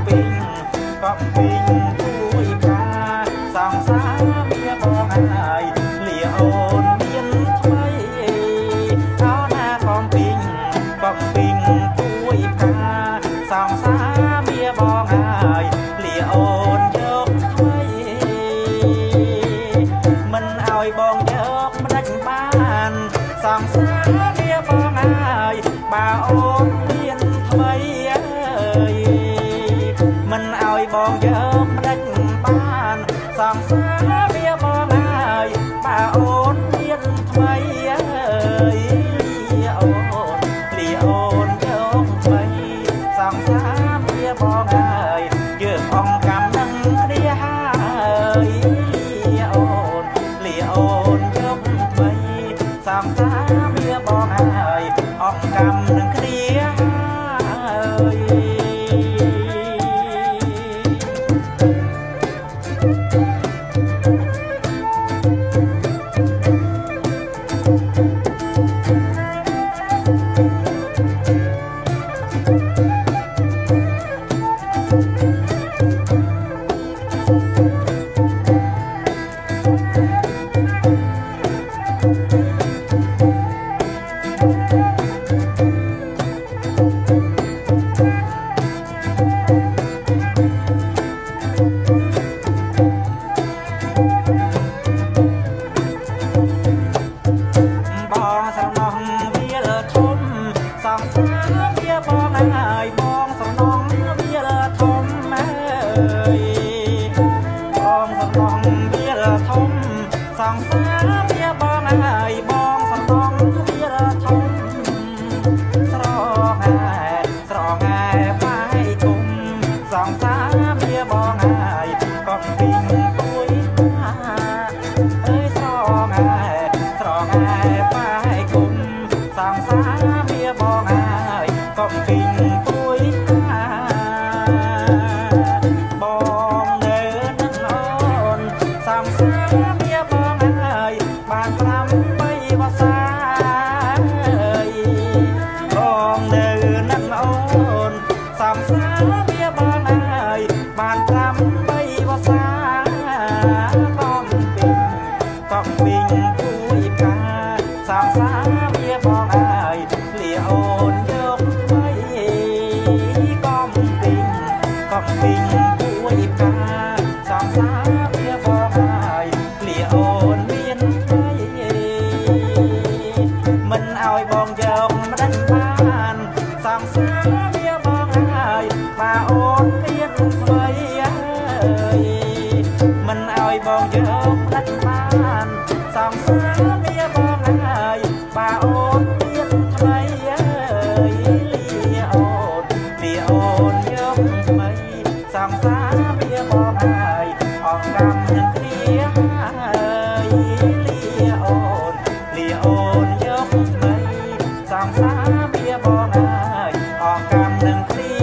ពីងកំពីងជួយកាសងសាវាបងហើយលាអូនមានថ្មីអោណាកំពីងជួយកាសងសាវាបងហើយលាអូនយកថ្មីមិនឲ្យបងយកមិនដាច់បានសងសាវាបងហើយបើអូនមានថ្មីអើយមិនឲ្យបងយកមិនដាច់បានសងសាវាបងហើយបើអូនមានថ្មីអើយអូនលីអូនយកថ្មីសងសាវាបងហើយយើងអង្គកម្មនឹងគ្នាហើយអូនលីអូនយកថ្មីសងសាវាបងហើយអង្គកម្មនឹងគ្នាហើយអរកម្មនឹងគ្នា